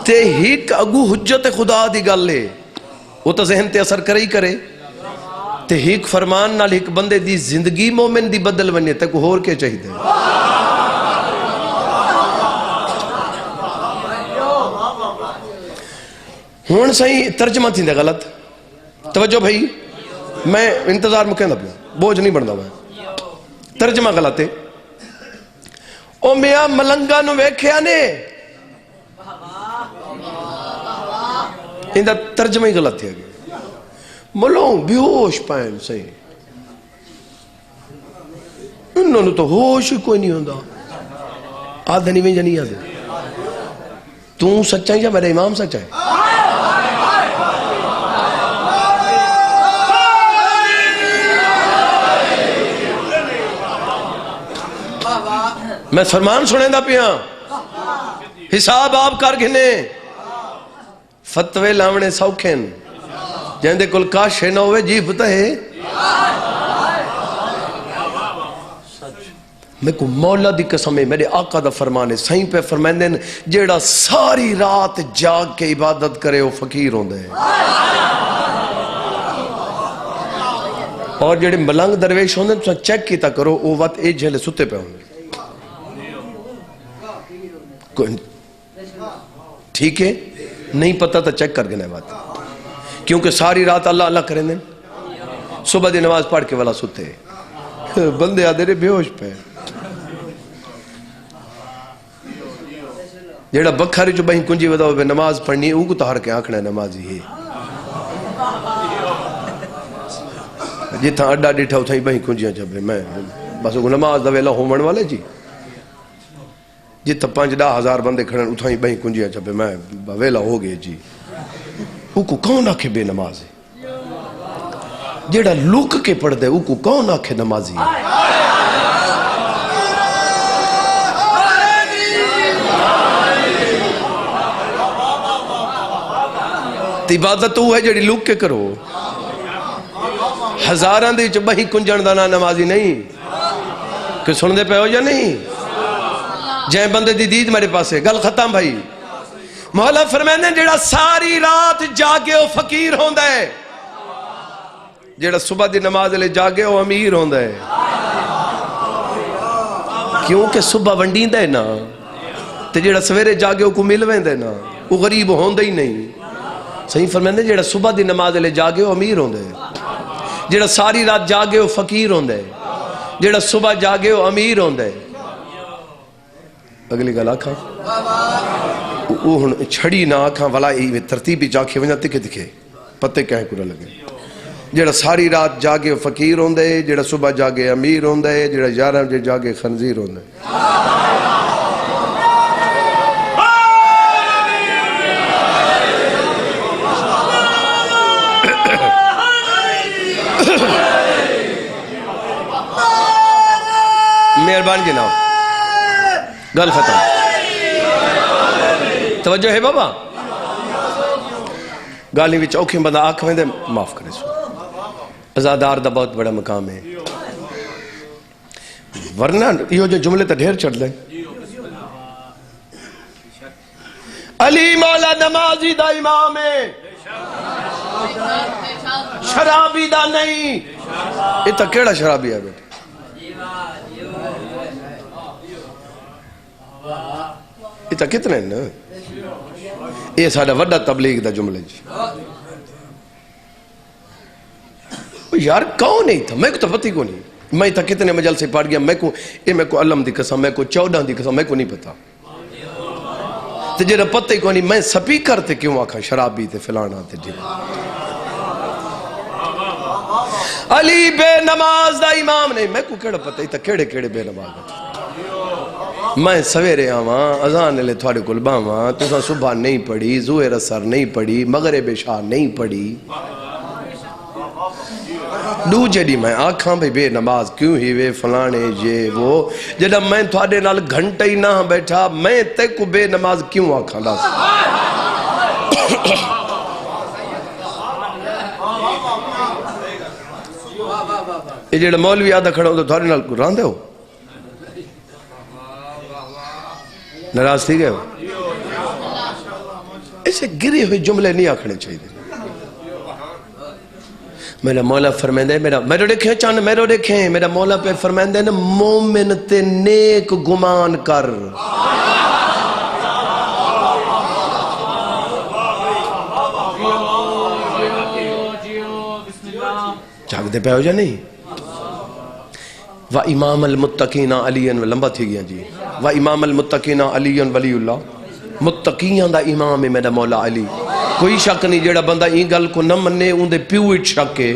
تے ہیک اگو حجت خدا دی گل لے وہ تو ذہن تے اثر کرے ہی کرے تے ہیک فرمان نال ہیک بندے دی زندگی مومن دی بدل ونیے تے کو ہور کے چاہی دے ہون صحیح ترجمہ تھی دے غلط توجہ بھائی میں انتظار مکہیں دا پیا بوجھ نہیں بڑھنا میں ترجمہ غلط ہے او میاں ملنگا نو ویکھیا نے اندہ ترجمہ ہی غلط ہے ملوں بیہوش پائن صحیح انہوں نے تو ہوش کوئی نہیں ہوندہ آدھا نہیں وینجا نہیں آدھا تو سچا ہے یا میرا امام سچا ہے میں فرمان سنے دا پیا حساب آپ کر گھنے فتوے لاونے سوکھیں جہندے کل کاشے نہ ہوئے جی پتہ ہے میں کو مولا دی قسم ہے میرے آقا دا فرمانے سائیں پہ فرمائن دیں جیڑا ساری رات جاگ کے عبادت کرے وہ فقیر ہوں دے اور جیڑے ملنگ درویش ہوں دے تو چیک کیتا کرو وہ وقت ایک جھلے ستے پہ ہوں دے ٹھیک ہے نہیں پتہ تو چیک کر گنے بات کیونکہ ساری رات اللہ اللہ کریں دیں صبح دی نماز پڑھ کے والا ستے بندے آدھے رہے بیوش پہ جیڑا بکھاری جو بہن کنجی ودا ہوئے نماز پڑھنی ہے وہ کو تہار کے آنکھنا ہے نمازی ہے جتھا اڈا ڈیٹھا ہوتا ہی بہن کنجیاں جب میں بس وہ نماز دا ویلا ہومن والے جی جتھا 5-10,000 بندے کھڑن اتھائی بہن کنجیاں جب میں ویلا ہو گئے جی وہ کو کون آکھے بے نماز ہے جیڑا لک کے پڑھ دے وہ کو کون آکھے نمازی ہے عبادت وہ ہے جڑی لوک کے کرو ہزاراں دے وچ بہی کنجن دا نمازی نہیں کہ سن دے پے ہو یا نہیں جے بندے دی دید میرے پاس ہے گل ختم بھائی مولا فرماندے جڑا ساری رات جاگے او فقیر ہوندا ہے جڑا صبح دی نماز لے جاگے او امیر ہوندا ہے کیونکہ صبح ونڈیندا ہے نا تے جڑا سویرے جاگے او کو مل ویندا ہے نا وہ غریب ہوندا ہی نہیں صحیح فرماندے جڑا صبح دی نماز لے جاگے وہ امیر ہوندے جڑا ساری رات جاگے وہ فقیر ہوندے جڑا صبح جاگے وہ امیر ہوندے اگلی گل آکھاں وہ چھڑی نہ آکھاں والا ترتیبی جاکھے ونجا تکے دکھے پتے کہیں کو نہ لگے جڑا ساری رات جاگے وہ فقیر ہوندے جڑا صبح جاگے امیر ہوندے جڑا 11 بجے جاگے خنزیر ہوندے مہربان جناب گل ختم توجہ ہے بابا گالی وچ اوکھیں بندہ آنکھ میں دے معاف کرے سو عزادار دا بہت بڑا مقام ہے ورنہ یہ جو جملے تا ڈھیر چڑھ لیں. علی مولا نمازی دا امام ہے، شرابی دا نہیں. یہ تا کیڑا شرابی ہے بیٹے؟ یہ تا کتنے ہیں نا؟ یہ ساڑھا وڈا تبلیغ دا جملے جی. یار کون نہیں تھا؟ میں کو تو پتہ ہی کو نہیں. میں تھا کتنے مجل سے پڑھ گیا. میں کو علم دی قسم، میں کو 14 دی قسم، میں کو نہیں پتا. تو جیرا پتہ ہی کو نہیں میں سپیکر تے کیوں آکھا شرابی تے فلانا تے جی. علی بے نماز دا امام نہیں. میں کو کیڑا پتہ ہی تھا کیڑے کیڑے بے نماز دا. میں سویرے آواں اذان لے تھوڑے کل باواں، تساں صبح نہیں پڑھی، ظہر اثر نہیں پڑھی، مغرب عشاء نہیں پڑھی. دو جڑی میں آکھاں بھئی بے نماز کیوں ہی وے فلانے یہ وہ. جڑا میں تھوڑے نال گھنٹے ہی نہ بیٹھا میں تے کو بے نماز کیوں آکھاں دس. یہ جڑا مولوی آدھا کھڑا ہوں تو تھوڑے نال راندے ہو ناراض تھی گئے ہو. ایسے گری ہوئی جملے نہیں آکھنے چاہیے. میرا مولا فرمائندہ ہے میرے دیکھیں چاند میرے دیکھیں میرا مولا پہ فرمائندہ ہے مومن تے نیک گمان کر. چاک دے پہ ہو جا نہیں. وَإِمَامَ الْمُتَّقِينَ عَلِيًّا لمبا تھی گیا جی. وَإِمَامَ الْمُتَّقِينَ عَلِيًّا وَلِيُّ اللَّهِ. متقیان دا امام ہے میرا مولا علی. کوئی شک نہیں جیڑا بندہ این گل کو نہ مننے ان دے پیو اٹ شک ہے.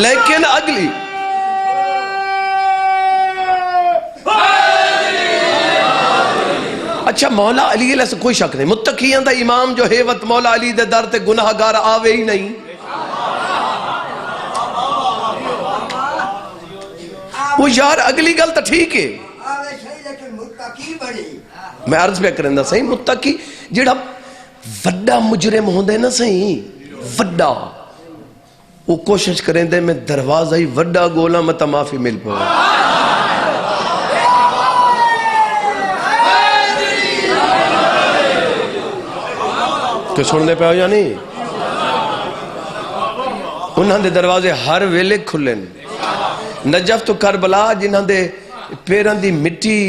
لیکن اگلی اچھا مولا علی علیہ سے کوئی شک نہیں. متقیان دا امام جو ہے وقت مولا علی دے در تے گناہگار آوے ہی نہیں. وہ یار اگلی گل تا ٹھیک ہے میں عرض پہ کریں دا صحیح. متقی جیڑا وڈا مجرم ہوندے نا صحیح وڈا وہ کوشش کریں دے میں دروازہ ہی وڈا گولا متا معافی مل پڑا. تو سن دے پہ ہو یا نہیں. انہاں دے دروازے ہر ویلے کھلن. نجف تو کربلا جنہاں دے پیران دی مٹی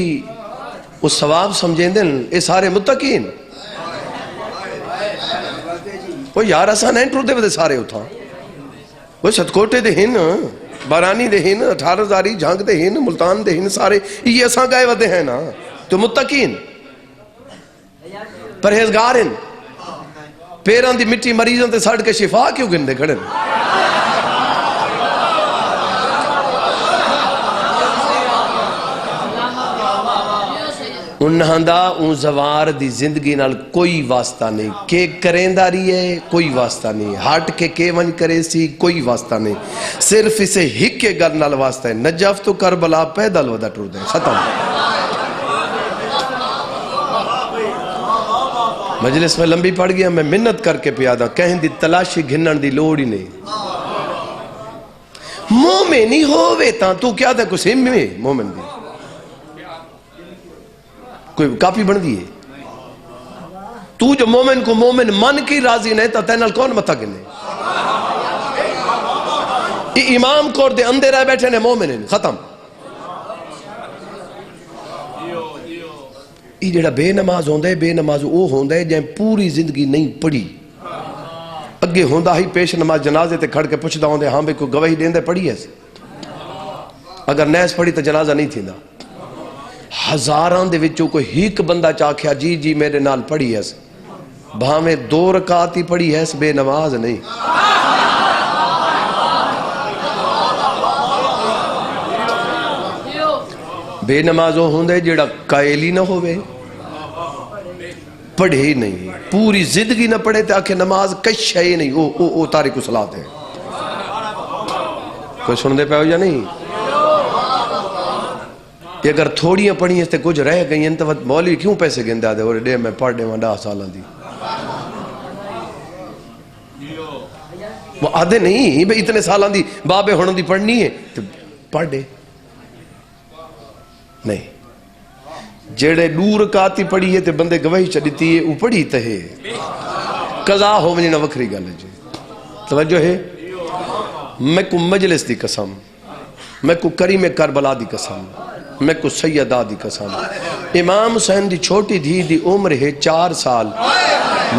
وہ ثواب سمجھیں دن اے سارے متقین. وہ یار اساں نہیں ٹر دے ودے سارے اتھا. وہ ستکوٹے دے ہن بارانی دے ہن 18,000 جھانگ دے ہن ملتان دے ہن سارے یہ اساں گئے ودے ہیں نا. تو متقین پرہیزگار ہیں. پیران دی مٹی مریضوں تے سڑ کے شفا کیوں گندے کھڑے. انہاں دا اون زوار دی زندگی نال کوئی واسطہ نہیں. کہ کریں داری ہے کوئی واسطہ نہیں. ہٹ کے ون کرے سی کوئی واسطہ نہیں. صرف اسے ہک کے گر نال واسطہ ہے. نجف تو کربلا پیدل ودا ٹر دیں ختم. مجلس میں لمبی پڑ گیا میں منت کر کے پیادا کہیں دی تلاشی گھنن دی لوڑ ہی نہیں. مومن ہی ہووے تاں تو کیا دے کچھ ہم میں مومن دی کوئی کاپی بن دیئے. تو جو مومن کو مومن من کی راضی نہیں تا تینال کون متا گنے. یہ امام کور دے اندے رہ بیٹھے نے مومن ہیں ختم. یہ جڑا بے نماز ہوندہ ہے بے نماز وہ ہوندہ ہے جائیں پوری زندگی نہیں پڑھی. اگے ہوندہ ہی پیش نماز جنازے تے کھڑ کے پوچھدا ہوندے ہاں بے کوئی گواہی دیندے پڑھی ہے. اگر نیس پڑھی تو جنازہ نہیں تھیندا. ہزاران دے وچوں کوئی ہیک بندہ چاکھیا جی جی میرے نال پڑھی ہے بھامیں 2 رکعت ہی پڑھی ہے بے نماز نہیں. بے نماز وہ ہوندے جیڑا قائل ہی نہ ہوئے پڑھے ہی نہیں پوری زندگی نہ پڑھے تے آکھے نماز کش ہے ہی نہیں وہ تارک الصلاۃ ہے. کوئی سن دے پہ ہو یا نہیں. کہ اگر تھوڑیاں پڑھی ہیں تے کچھ رہ گئی ہیں تو مولوی کیوں پیسے گندہ دے اور دے میں پڑھ دے 10 سالہ دی. وہ آدھے نہیں بھئی اتنے سالہ دی بابے ہونے دی پڑھنی ہے تو پڑھ دے. نہیں جڑے دور کاتی پڑھی ہے تے بندے گواہی چڑھتی ہے وہ پڑھی تے ہے قضا ہو ونجنا وکھری گل ہے جی توجہ ہے میں کو مجلس دی قسم میں کو کریم کربلا دی قسم میں کو سیدہ دی قسم امام حسین دی چھوٹی دھی دی عمر ہے 4 سال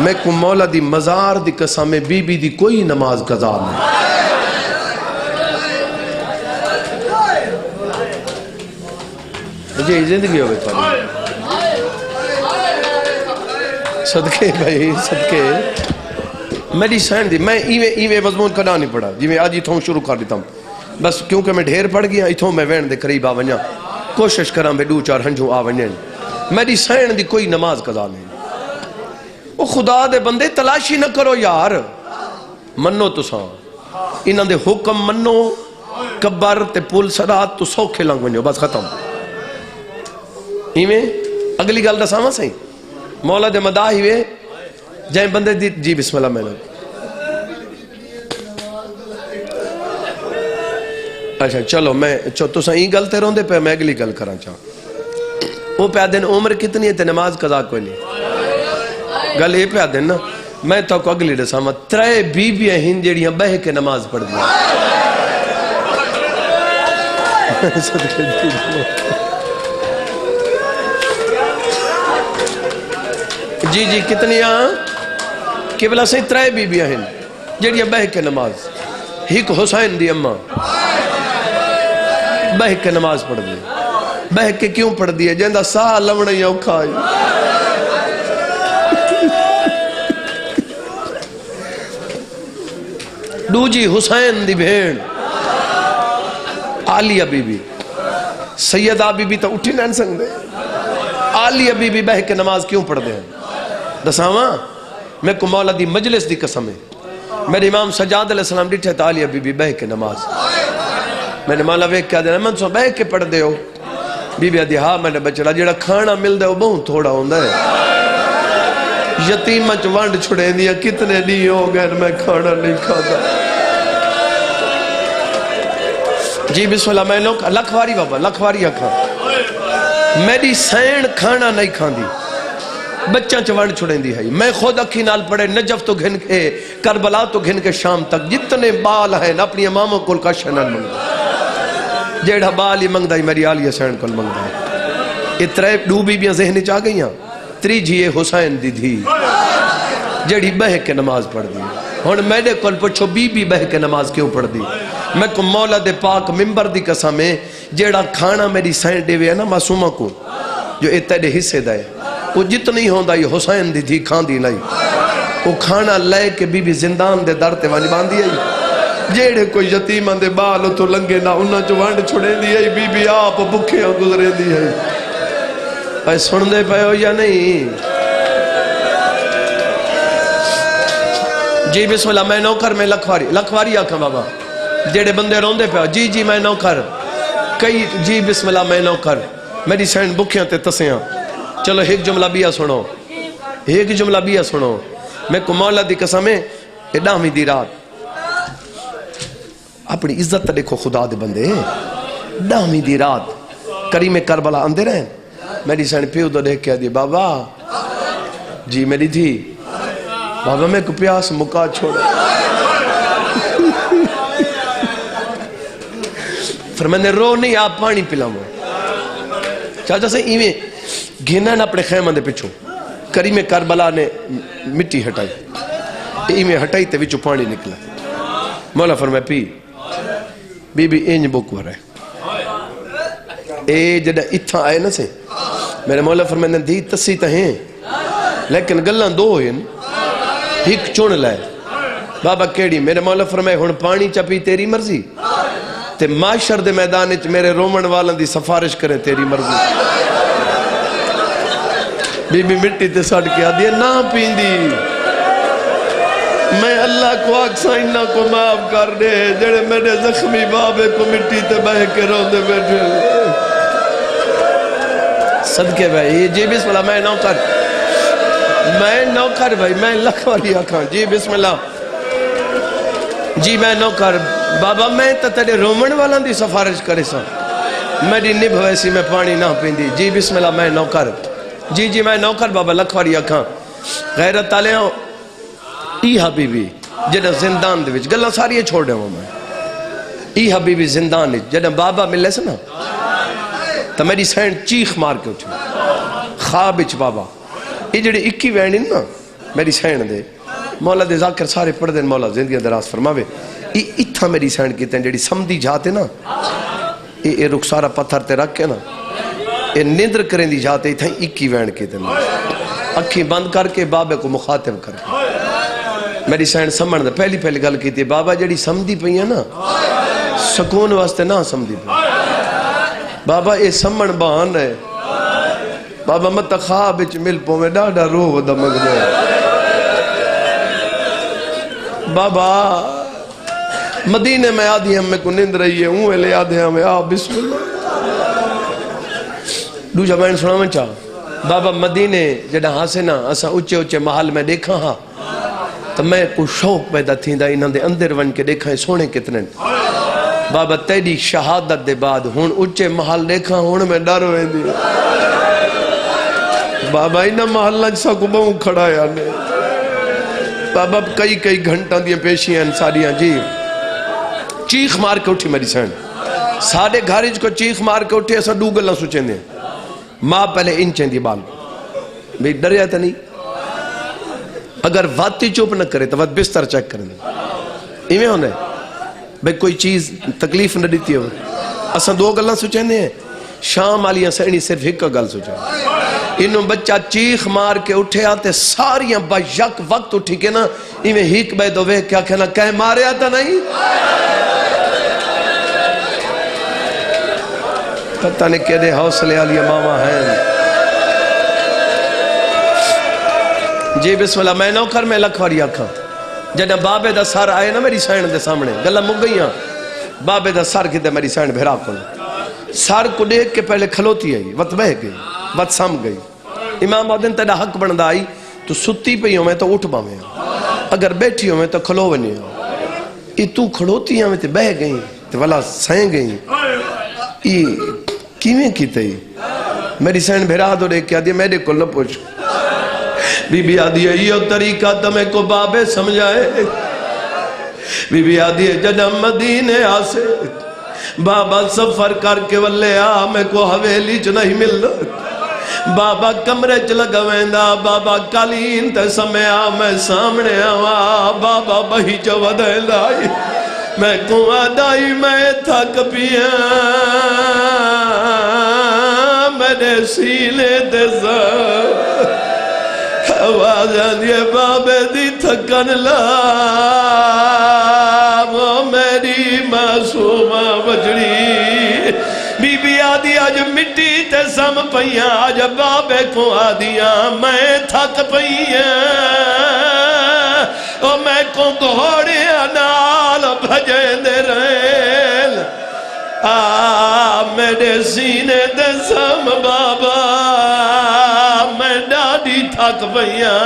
میں کو مولا دی مزار دی قسم بی بی دی کوئی نماز قضا نہیں مجھے زندگی ہوئے پڑھی صدقے بھائی صدقے میری سین دی میں ایوے مضمون کنا نہیں پڑھا جی میں آج اتھوں شروع کر دیتا ہوں بس کیونکہ میں ڈھیر پڑھ گیا اتھوں میں وین دے قریب آ ونجا کوشش کراں میں 2-4 ہنجوں آ ونجن میری سین دی کوئی نماز قضا نہیں وہ خدا دے بندے تلاشی نہ کرو یار منو تساں انہاں دے حکم منو قبر تے پل صراط تو سوکھے لنگ ونجو بس ختم ایویں اگلی گل دساواں سہی مولا دے مداح ہوئے جائیں بندے دی جی بسم اللہ میں لوگ اچھا چلو میں تو سا این گلتے رہوں دے پہ میں اگلی گل کرنا چاہوں وہ پہ دن عمر کتنی ہے تے نماز قضا کوئی نہیں گل یہ پہ دن نا میں تو کو اگلی رسا میں 3 بیبیاں ہن جیڑیاں بہ کے نماز پڑھ دیا جی جی کتنیاں قبلہ سے 3 بیبیاں ہیں جڑیاں بہ کے نماز ایک حسین دی اماں بہ کے نماز پڑھ دی بہ کے کیوں پڑھ دی ہے جہندہ ساہ لوڑا یا اکھائی دو جی حسین دی بھین عالیہ بی بی سیدہ بی بی تو اٹھی نہیں سکتے عالیہ بی بی بہ کے نماز کیوں پڑھ دے ہیں دساواں میں کو مولا دی مجلس دی قسم ہے میرے امام سجاد علیہ السلام ڈٹھے تا عالیہ بی بی بہ کے نماز میں نے مولا ویک کیا دینا من سو بہ کے پڑھ دے ہو بی بی آدھی ہاں میں نے بچڑا جڑا کھانا مل دے ہو بہت تھوڑا ہوندہ ہے یتیمہ وانڈ چھڑے دیا کتنے نہیں ہو گئے میں کھانا نہیں کھاتا جی بسم اللہ میں لوگ لکھواری بابا لکھواری اکھاں میری سین کھانا نہیں کھان دی بچہ چوانڈ چھڑیں دی ہے میں خود اکھی نال پڑے نجف تو گھن کے کربلا تو گھن کے شام تک جتنے بال ہیں اپنی اماموں کل کا شنن منگا جیڑا بال ہی منگ دائی میری آلیہ سین کل منگ دائی یہ 3 دو بیبیاں ذہنی چاہ گئیاں 3 جیے حسین دی دھی جیڑی بہ کے نماز پڑھ دی ہون میرے کل پچھو بی بی بہ کے نماز کیوں پڑھ دی میں کو مولا دے پاک ممبر دی قسم ہے جیڑا کھانا میری سین دے وے نا معصومہ کو جو اتے دے حصے دائے وہ جتنی ہوندہ یہ حسین دی تھی کھان دی نہیں وہ کھانا لے کے بی بی زندان دے در تے وانی باندھی ہے جیڑے کوئی یتیمہ دے بالو تو لنگے نہ انہاں جو وانڈ چھوڑے دی ہے بی بی آپ بکھے گزرے دی ہے اے سن دے پہ ہو یا نہیں جی بسم اللہ میں نوکر میں لکھواری آکھاں بابا جیڑے بندے روندے پہ جی جی میں نوکر کئی جی بسم اللہ میں نوکر میری سین بکھیاں تے تسیاں چلو ایک جملہ بیا سنو ایک جملہ بیا سنو میں کو مولا دی قسم ہے ادامی دی رات اپنی عزت دیکھو خدا دے بندے ادامی دی رات کریم کربلا اندے رہیں میری سین پیو دو دیکھ کیا دی بابا جی میری تھی بابا میں کو پیاس مکا چھوڑا فرمانے رو نہیں آپ پانی پلاؤں چاچا سے ایویں گھنا نہ اپنے خیمہ دے پچھو کریم کربلا نے مٹی ہٹائی ایویں ہٹائی تے وچو پانی نکلا مولا فرمائے پی بی بی اینج بک ہو رہے اے جڑا اتھا آئے نا سے میرے مولا فرمائے دی تسی تا ہیں لیکن گلان 2 ہیں ایک چون لائے بابا کیڑی میرے مولا فرمائے ہن پانی چپی تیری مرضی تے معاشر دے میدان اچ میرے رومن والن دی سفارش کریں تیری مرضی بی بی مٹی تے ساڑھ کے آدھی ہے نا پیندی میں اللہ کو آکسا انہا کو معاف کر دے جڑے میرے زخمی بابے کو مٹی تے بہ کے رو دے بیٹھے صدقے بھائی جی بسم اللہ میں نوکر بھائی میں لکھواری آکھاں جی بسم اللہ جی میں نوکر بابا میں تا تیرے رومن والا دی سفارش کرے سا میری نبھ ویسی میں پانی نہ پیندی جی بسم اللہ میں نوکر جی میں نوکر بابا لکھواری اکھاں غیرت آلے ہوں ای حبیبی جڑا زندان دے وچ گلاں ساری چھوڑ دے ہوں میں ای حبیبی زندان وچ جڑا بابا ملے سے نا تو میری سین چیخ مار کے اٹھی خواب وچ بابا یہ جڑی 21 وینڈ نا میری سین دے مولا دے ذاکر سارے پڑھ دیں مولا زندگی دراز فرماوے یہ اتھا میری سین کی تین جڑی سمدھی جاتے نا یہ رخسارہ پتھر تے رکھ کے نا یہ نیندر کریں دی جاتے اتھا 21 وینڈ کی تین اکھی بند کر کے بابے کو مخاطب کر کے میری سین سمجھ دے پہلی گل کی تھی بابا جڑی سمدھی پئی ہے نا سکون واسطے نہ سمدھی پئی بابا یہ سمجھ بہان ہے بابا مت خواب وچ مل پوے ڈاڈا روح دمگ دے بابا مدینے میں آدھی ہم میں کو نیند رہی ہے ہوں لے آدھے ہمیں بسم اللہ دوجہ بین سنا میں چاہ بابا مدینے جڑا ہاسے نا اسا اچھے محل میں دیکھا ہاں تو میں کو شوق پیدا تھی دا انہاں دے اندر ون کے دیکھا ہے سونے کتنے بابا تیری شہادت دے بعد ہون اچھے محل دیکھا ہون میں ڈر ہوئے دی بابا انہاں محلہ جسا کو بہوں کھڑا ہے آنے بابا کئی گھنٹہ دیا پیشی ہیں ساریاں جی چیخ مار کے اٹھی میری سین ساڑھے گھارج کو چیخ مار کے اٹھی ایسا ڈوگل نہ سوچیں دیں ماں پہلے انچیں دی بال بھی ڈر جاتا نہیں اگر واتی چوپ نہ کرے تو وقت بستر چیک کریں ایمیں ہونے بھئی کوئی چیز تکلیف نہ دیتی ہو اساں دو گلہ سوچیں دیں شام آلیاں سینی صرف ایک گل سوچیں انہوں بچہ چیخ مار کے اٹھے آتے ساریاں با یک وقت اٹھی کے نا ایمیں ہیک بے دوے کیا کہنا کہیں مارے آتا نہیں پتہ نہیں کہ دے حوصلے آلی ماما ہیں جی بسم اللہ میں نوکر میں لکھواری آکھاں جنہ بابے دا سار آئے نا میری سین دے سامنے گلہ مگ گئیاں بابے دا سار کی دے میری سین بھیرا کھولا سار کو دیکھ کے پہلے کھلوتی آئی وقت بہ گئی وقت سام گئی امام آدھن تیڑا حق بندہ آئی تو ستی پہ ہوں میں تو اٹھ باویں اگر بیٹھی ہوں میں تو کھلو بنی ہوں یہ تو کھڑوتی ہوں میں تو بہ گئی تو والا سائیں گئی یہ کیویں کی تھی میری سین بھیرا دو دیکھ کیا دیا میرے کو نہ پوچھ بی بی آدھی ہے یہ طریقہ تمہیں کو بابے سمجھائے بی بی آدھی ہے جنم مدینے آسے بابا سفر کر کے واللے میں کو حویلی چ نہیں مل بابا کمرے چ لگا ویندا بابا کالین تے سمیا میں سامنے آوا بابا بہی چ ودیندا میں کو آدائی میں تھک پیا میرے سینے تے آواز آدھی بابے دی تھکن لا وہ میری معصومہ بجڑی بی بی آدھی آج مٹی تے سم پئیاں آج بابے کو آدھیاں میں تھک پئیاں او میں کو گھوڑے نال بھجیں دے رہے میرے سینے تے سم بابا میں ڈاڈی تھک پئیاں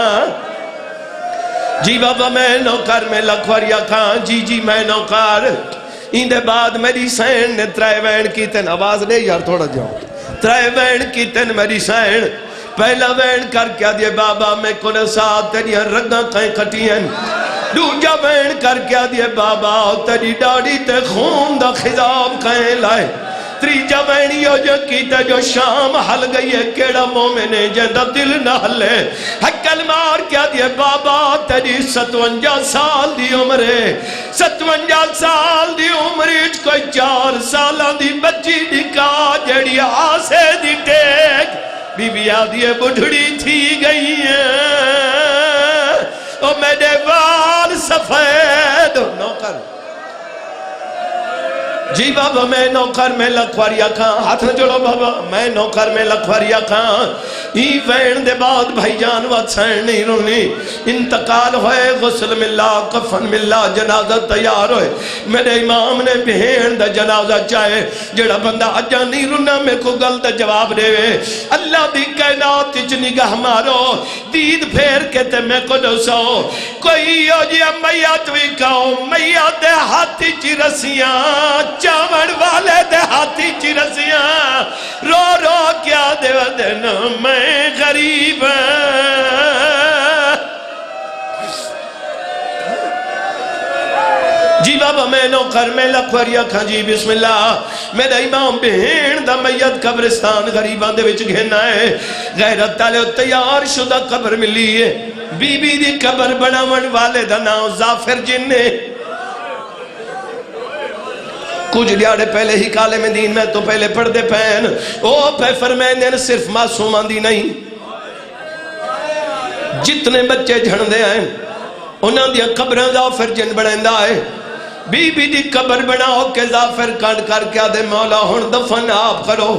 جی بابا میں نوکر میں لکھوریا کھان جی میں نوکر ان دے بعد میری سین نے ترائے وین کی تین آواز لے یار تھوڑا جاؤ ترائے وین کی تین میری سین پہلا وین کر کیا دیے بابا میں کنے ساتھ تیری رگاں کہیں کھٹی ہیں دوجا وین کر کیا دیے بابا تیری ڈاڑی تے خون دا خضاب کہیں لائے تریجا وینیو جو کیتا جو شام حل گئی ہے کیڑا مومنے جندہ دل نہ حلے حکل مار کیا دیے بابا تیری 57 سال دی عمرے 57 سال دی عمرے کوئی 4 سالان دی بچی نکاح جڑی آسے دی ٹیک بی بی آدھی بڑھڑی تھی گئی ہے او میرے وال سفید نوکر جی بابا میں نوکر میں لکھواریا کھان ہاتھ نہ جوڑو بابا میں نوکر میں لکھواریا کھان ہی وین دے بعد بھائی جان وات سین نہیں رونی انتقال ہوئے غسل ملا کفن ملا جنازہ تیار ہوئے میرے امام نے بہین دا جنازہ چاہے جڑا بندہ اجا نہیں رونا میں کو غلط جواب دے وے اللہ دی کائنات تیچ نگاہ مارو دید پھیر کے تے میں کو ڈسو کوئی ہو جی میات بھی کہو میات ہاتھی چی رسیاں چاون والے دے ہاتھی چی رسیاں رو رو کیا دے ودن میں غریب جی بابا میں نو کر میں لکھوریا کھا جی بسم اللہ میرا امام بہن دا میت قبرستان غریبان دے وچ گھنا ہے غیرت تالے تیار شدہ قبر ملی ہے بی بی دی قبر بناون والے دا نام زافر جن نے کچھ دیاڑے پہلے ہی کالے میں دین میں تو پہلے پڑھ دے پہن او پہ فرمائن صرف معصومان دی نہیں جتنے بچے جھڑ دے آئیں انہاں دیا قبریں زافر جن بڑھندہ آئے بی بی دی قبر بناؤ کہ زافر کانڈ کر کیا دے مولا ہون دفن آپ کرو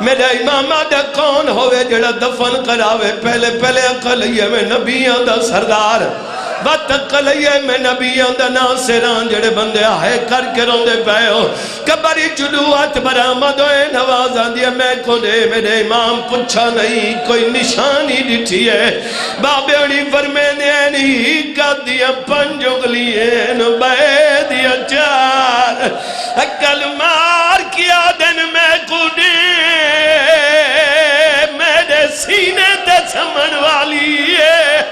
میرے امام آدھے کون ہوئے جڑا دفن کراوے پہلے پہلے اقلیہ میں نبیوں دا سردار بات اقلیہ میں نبیوں دا ناصران جڑے بندے آئے کر کے روندے پہے ہو کبری جلوات برآمد ہوئے نواز آندیا میں کو دے میرے امام پچھا نہیں کوئی نشانی ڈٹھی ہے بابے اڑی فرمینے نہیں کا دیا پنجگلین بے دیا چار اکل مار کیا دن میں کو دے میرے سینے تے سمن والی ہے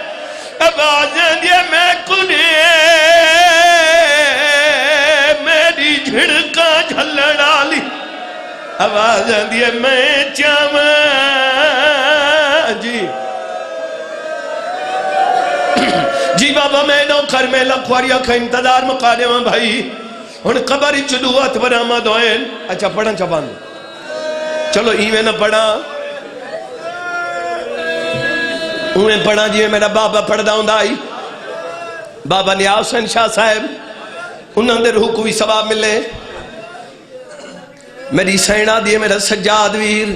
آوازیں دیا میں کنے میری جھڑکا جھلڑ ڈالی آوازیں دیا میں چاہاں جی جی بابا میں نو کر میں لکھواریا کا انتظار مقالے ہوں بھائی ان قبری چلوات برآمد ہوئیں اچھا پڑھا چپان چلو ایویں نہ پڑھا انہیں پڑھا جی میرا بابا پڑھ دا ہوں دائی بابا نیا حسین شاہ صاحب انہوں نے روح کوئی ثواب ملے میری سینہ دیئے میرا سجاد ویر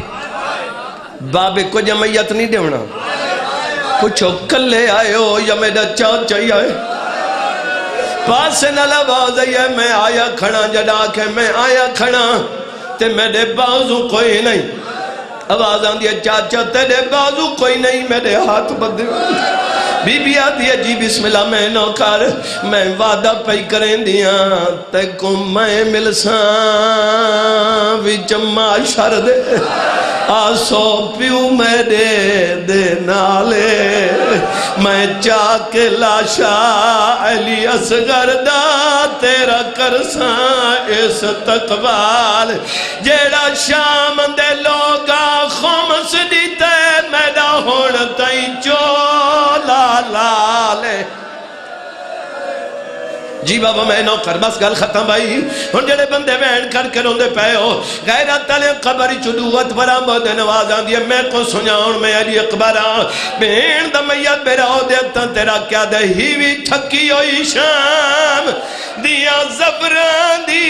بابے کو جمعیت نہیں دیونا پوچھو کلے آئے ہو یا میرا چاچا ہی آئے پاس نہ لباز ہے میں آیا کھڑا جڑا کے میں آیا کھڑا تے میرے بازو کوئی نہیں آواز آن دیا چاچا تیرے بازو کوئی نہیں میرے ہاتھ بدے بی بی آتی ہے جی بسم اللہ میں نوکر میں وعدہ پہی کریں دیا تے کو میں ملساں وچ معاشر دے آسو پیو میرے دے نالے میں چاک لاشا علی اصغر دا تیرا کرساں اس تقبال جیڑا شام دے لوگا خمس دیتے میرا ہوڑ تائی چولا لالے جی بابا میں نو کر بس گل ختم بھائی ہن جڑے بندے بہن کر کے روندے پے ہو غیرت علی قبری چلوت برآمد نواز آن دیا میں کو سنیاؤن میں علی اقبران بہن دا میت میرا ہو دیتا تیرا کیا دے ہیوی ٹھکی ہوئی شام دیا زبران دی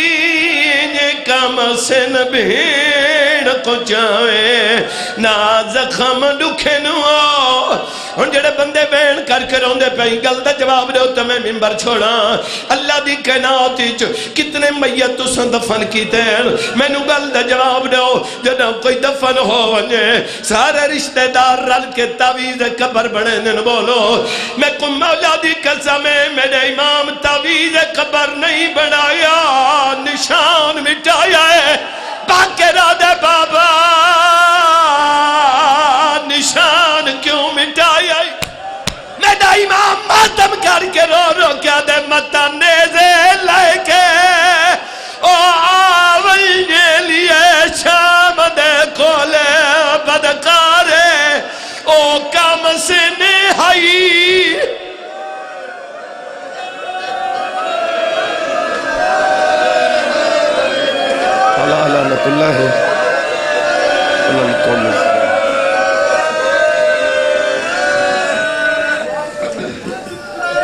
کام سن بہن کو چاہے نا زخم دکھے نو ہن جڑے بندے بہن کر کے روندے پے گل دا جواب دے تو میں منبر چھوڑا اللہ دی کائنات وچ کتنے میت تساں دفن کیتے ہیں میں نو گل دا جواب دو جدوں کوئی دفن ہو ونجے سارے رشتہ دار رل کے تعویذ قبر بنے نن بولو میں کو مولا دی قسم میرے امام تعویذ قبر نہیں بنایا نشان مٹایا ہے باقرہ دے بابا نشان کیوں مٹایا ہے میرا امام ماتم کر کے رو رو کیا دے متا نیزے لائے کے او آوینے لیے شام دے کولے بدکارے او کام سے نہائی اللہ لعنت اللہ ہے